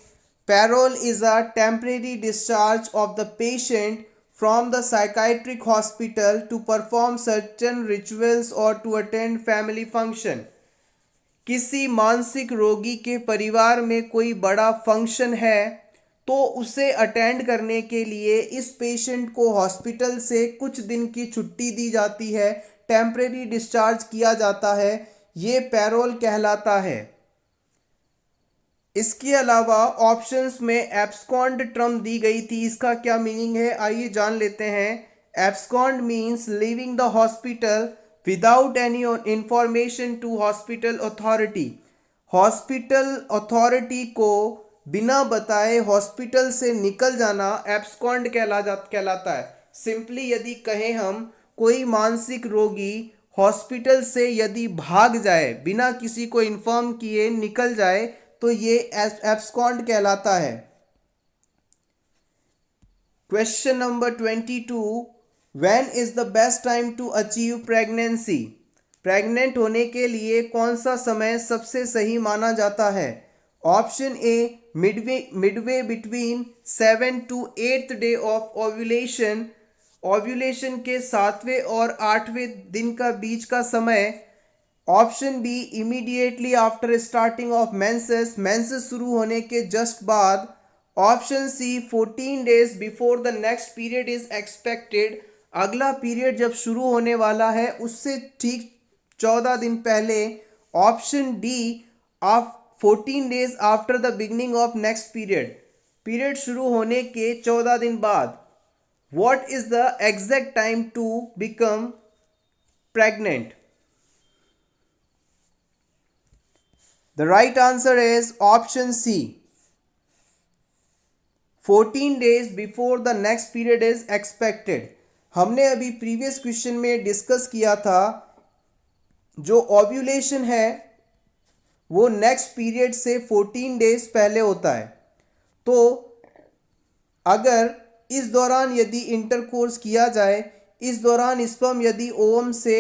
Parole is a temporary discharge of the patient from the psychiatric hospital to perform certain rituals or to attend family function. किसी मानसिक रोगी के परिवार में कोई बड़ा फंक्शन है तो उसे अटेंड करने के लिए इस पेशेंट को हॉस्पिटल से कुछ दिन की छुट्टी दी जाती है, टेम्परेरी डिस्चार्ज किया जाता है. ये पैरोल कहलाता है. इसके अलावा ऑप्शंस में एब्सकॉन्ड टर्म दी गई थी. इसका क्या मीनिंग है, आइए जान लेते हैं. Abscond means leaving the hospital without any information to hospital authority. Hospital authority को बिना बताए हॉस्पिटल से निकल जाना एब्सकॉन्ड कहलाता है. सिंपली यदि कहें हम, कोई मानसिक रोगी हॉस्पिटल से यदि भाग जाए, बिना किसी को इन्फॉर्म किए निकल जाए, तो ये एब्सकॉन्ड कहलाता है. Question number 22. When is the best time to achieve pregnancy. Pregnant होने के लिए कौन सा समय सबसे सही माना जाता है. Option A, midway between 7 to 8th day of ovulation. Ovulation के 7वें और 8वें दिन का बीच का समय. Option B immediately after starting of menses, menses शुरू होने के जस्ट बाद। Option C 14 days before the next period is expected, अगला पीरियड जब शुरू होने वाला है उससे ठीक 14 दिन पहले। Option D of 14 days after the beginning of next period, period शुरू होने के 14 दिन बाद। What is the exact time to become pregnant? The right answer is option C 14 days before the next period is expected. हमने अभी previous question में discuss किया था जो ओव्यूलेशन है वो नेक्स्ट पीरियड से 14 डेज पहले होता है। तो अगर इस दौरान यदि इंटरकोर्स किया जाए, इस दौरान स्पर्म यदि ओवम से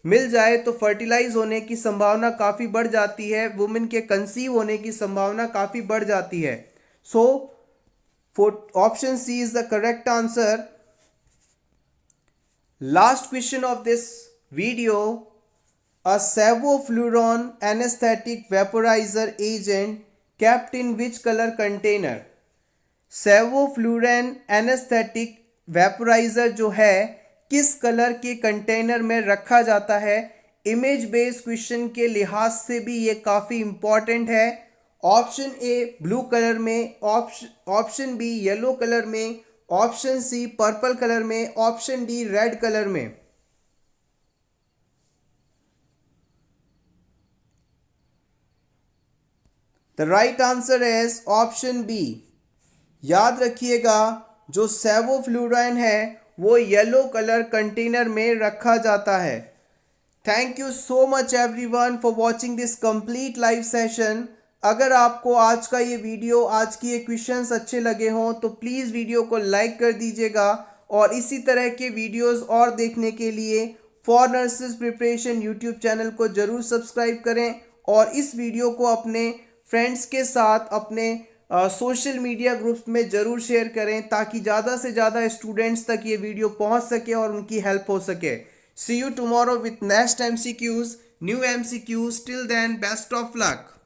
मिल जाए तो फर्टिलाइज होने की संभावना काफ़ी बढ़ जाती है, वुमेन के कंसीव होने की संभावना काफ़ी बढ़ जाती है। So option C is the correct answer. Last question of this video, a sevoflurane anesthetic vaporizer agent kept in which color container? sevoflurane anesthetic vaporizer जो है किस कलर के कंटेनर में रखा जाता है? इमेज बेस्ड क्वेश्चन के लिहाज से भी ये काफ़ी इंपॉर्टेंट है। ऑप्शन ए ब्लू कलर में, ऑप्शन बी येलो कलर में, ऑप्शन सी पर्पल कलर में, ऑप्शन डी रेड कलर में। The right answer is option B. याद रखिएगा जो सेवोफ्लुराइन है वो येलो कलर कंटेनर में रखा जाता है। Thank you so much everyone for watching this complete live session. अगर आपको आज का ये वीडियो, आज की ये क्वेश्चंस अच्छे लगे हों तो प्लीज़ वीडियो को लाइक कर दीजिएगा और इसी तरह के वीडियोस और देखने के लिए for nurses preparation YouTube channel को ज़रूर सब्सक्राइब करें और इस वीडियो को अपने फ्रेंड्स के साथ अपने सोशल मीडिया ग्रुप्स में ज़रूर शेयर करें ताकि ज़्यादा से ज़्यादा स्टूडेंट्स तक ये वीडियो पहुंच सके और उनकी हेल्प हो सके। See you tomorrow with next MCQs, new MCQs। Till then best of luck.